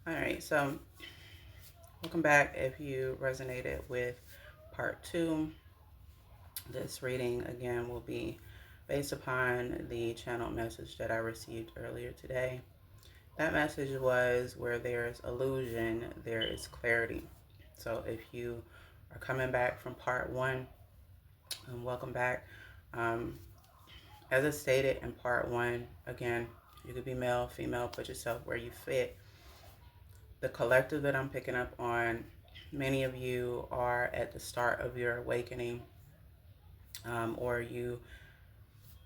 All right, so welcome back. If you resonated with part two, this reading again will be based upon the channel message that I received earlier today. That message was where there's illusion, there is clarity. So if you are coming back from part one, welcome back. Um, as I stated in part one, again, you could be male, female, put yourself where you fit. The collective that I'm picking up on, many of you are at the start of your awakening, or you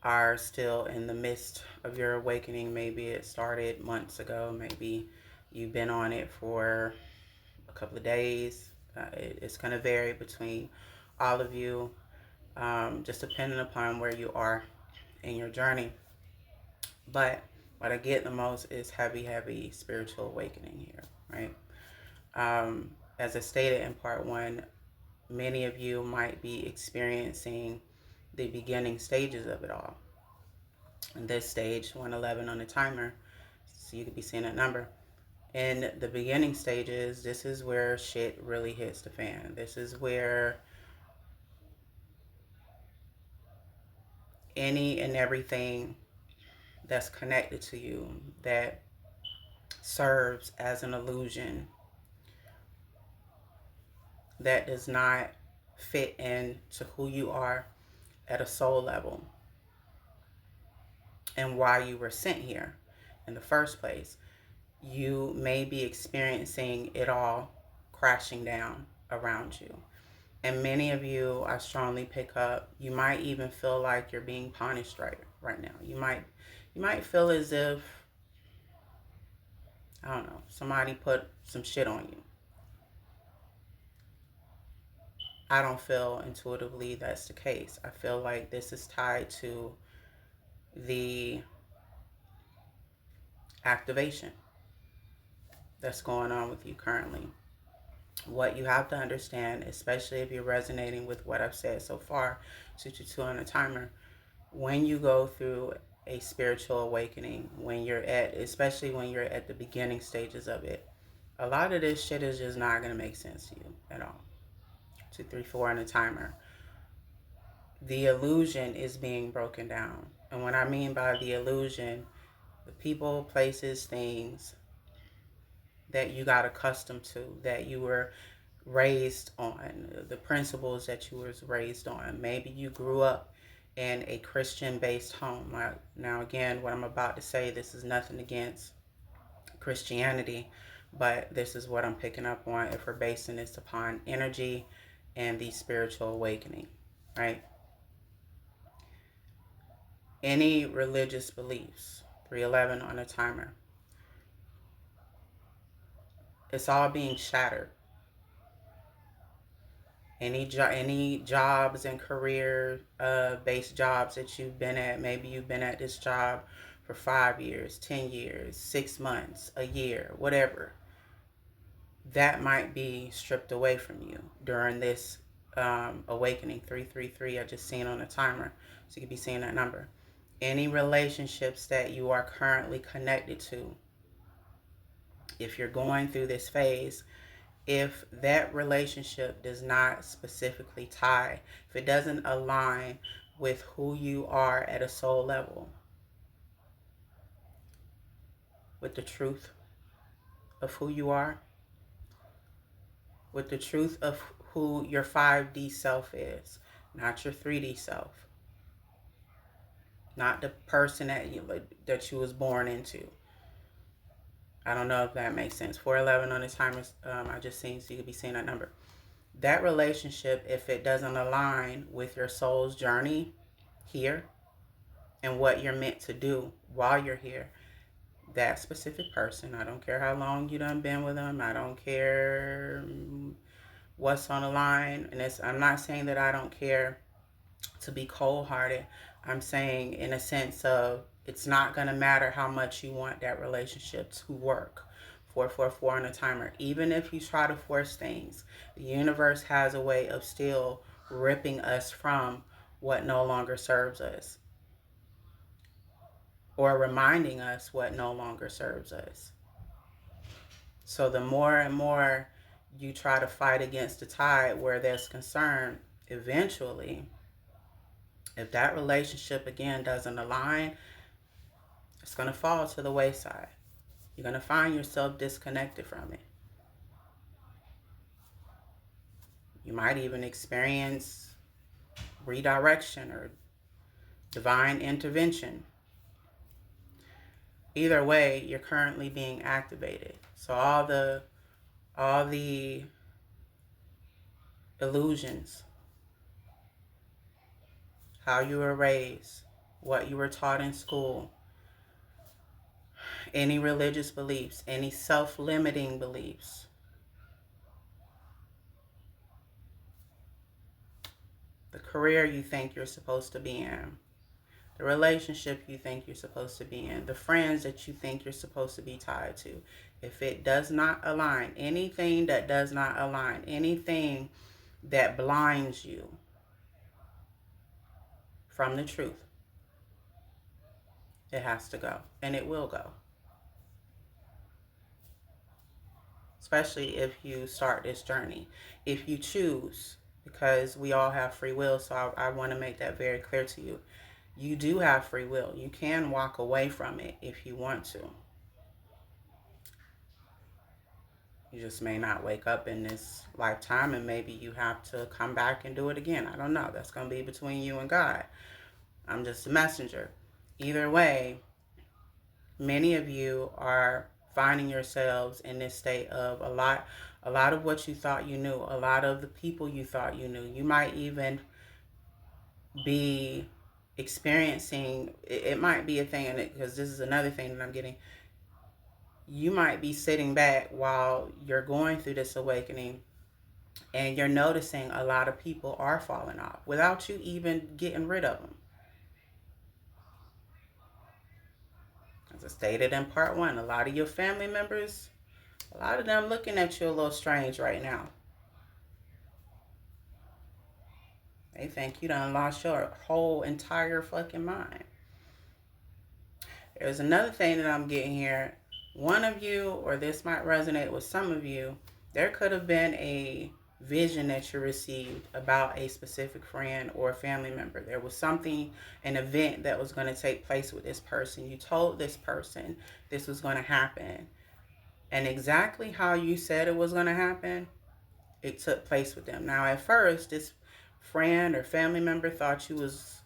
are still in the midst of your awakening. Maybe it started months ago, maybe you've been on it for a couple of days. It's going to vary between all of you, just depending upon where you are in your journey. But what I get the most is heavy, heavy spiritual awakening here, right? As I stated in part one, many of you might be experiencing the beginning stages of it all. And this stage, 111 on the timer, so you could be seeing that number. In the beginning stages, this is where shit really hits the fan. This is where any and everything that's connected to you that serves as an illusion, that does not fit into who you are at a soul level and why you were sent here in the first place. You may be experiencing it all crashing down around you. And many of you, I strongly pick up, you might even feel like you're being punished right now. You might feel as if, I don't know, somebody put some shit on you. I don't feel intuitively that's the case. I feel like this is tied to the activation that's going on with you currently. What you have to understand, especially if you're resonating with what I've said so far, 222 on the timer, when you go through a spiritual awakening, when you're at, especially when you're at the beginning stages of it, a lot of this shit is just not going to make sense to you at all. 234 on the timer. The illusion is being broken down. And what I mean by the illusion, the people, places, things that you got accustomed to, that you were raised on, the principles that you was raised on. Maybe you grew up in a Christian-based home. Now, again, what I'm about to say, this is nothing against Christianity, but this is what I'm picking up on if we're basing this upon energy and the spiritual awakening, right? Any religious beliefs, 311 on a timer, it's all being shattered. Any jobs and career based jobs that you've been at, maybe you've been at this job for 5 years, 10 years, 6 months, a year, whatever, that might be stripped away from you during this awakening. 333 I just seen on a timer, so you could be seeing that number. Any relationships that you are currently connected to, if you're going through this phase, if that relationship does not specifically tie, if it doesn't align with who you are at a soul level, with the truth of who you are, with the truth of who your 5D self is, not your 3D self, not the person that you was born into. I don't know if that makes sense. 411 on the timer, I just seen, so you could be seeing that number. That relationship, if it doesn't align with your soul's journey here and what you're meant to do while you're here, that specific person, I don't care how long you done been with them, I don't care what's on the line, and I'm not saying that I don't care to be cold-hearted. I'm saying in a sense of, it's not going to matter how much you want that relationship to work. 444 on the timer. Even if you try to force things, the universe has a way of still ripping us from what no longer serves us, or reminding us what no longer serves us. So the more and more you try to fight against the tide where there's concern, eventually, if that relationship again doesn't align, it's going to fall to the wayside. You're going to find yourself disconnected from it. You might even experience redirection or divine intervention. Either way, you're currently being activated. So all the illusions, how you were raised, what you were taught in school, any religious beliefs, any self-limiting beliefs, the career you think you're supposed to be in, the relationship you think you're supposed to be in, the friends that you think you're supposed to be tied to. If it does not align, anything that does not align, anything that blinds you from the truth, it has to go, and it will go. Especially if you start this journey. If you choose, because we all have free will, so I want to make that very clear to you. You do have free will. You can walk away from it if you want to. You just may not wake up in this lifetime, and maybe you have to come back and do it again. I don't know. That's going to be between you and God. I'm just a messenger. Either way, many of you are finding yourselves in this state of a lot of what you thought you knew, a lot of the people you thought you knew. You might even be experiencing, it might be a thing, because this is another thing that I'm getting. You might be sitting back while you're going through this awakening, and you're noticing a lot of people are falling off without you even getting rid of them. As I stated in part 1, a lot of your family members, a lot of them looking at you a little strange right now. They think you done lost your whole entire fucking mind. There's another thing that I'm getting here. One of you, or this might resonate with some of you, there could have been a vision that you received about a specific friend or a family member. There was something, an event that was going to take place with this person. You told this person this was going to happen. And exactly how you said it was going to happen, it took place with them. Now, at first, this friend or family member thought you was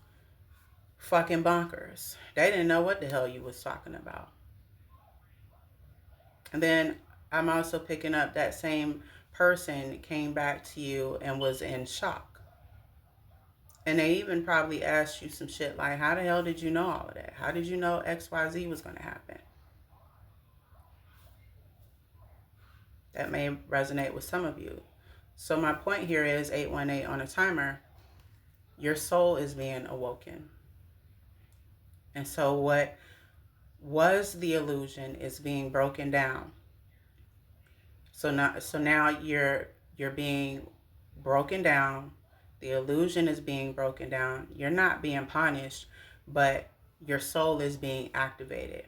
fucking bonkers. They didn't know what the hell you was talking about. And then I'm also picking up that same person came back to you and was in shock. And they even probably asked you some shit like, how the hell did you know all of that? How did you know XYZ was going to happen? That may resonate with some of you. So my point here is 818 on a timer. Your soul is being awoken. And so what was the illusion is being broken down. So now you're being broken down. The illusion is being broken down. You're not being punished, but your soul is being activated.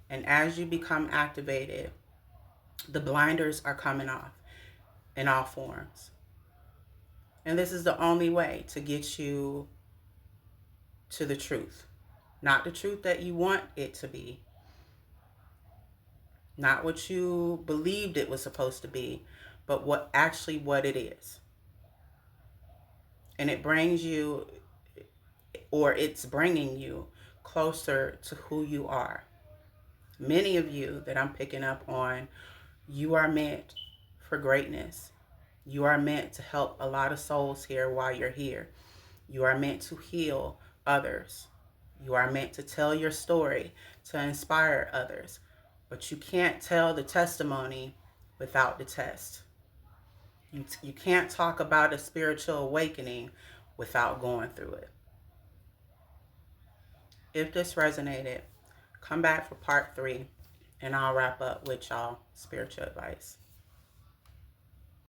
And as you become activated, the blinders are coming off in all forms. And this is the only way to get you to the truth. Not the truth that you want it to be. Not what you believed it was supposed to be, but what it is. And it brings you, or it's bringing you closer to who you are. Many of you that I'm picking up on, you are meant for greatness. You are meant to help a lot of souls here while you're here. You are meant to heal others. You are meant to tell your story, to inspire others. But you can't tell the testimony without the test. You can't talk about a spiritual awakening without going through it. If this resonated, come back for part 3, and I'll wrap up with y'all spiritual advice.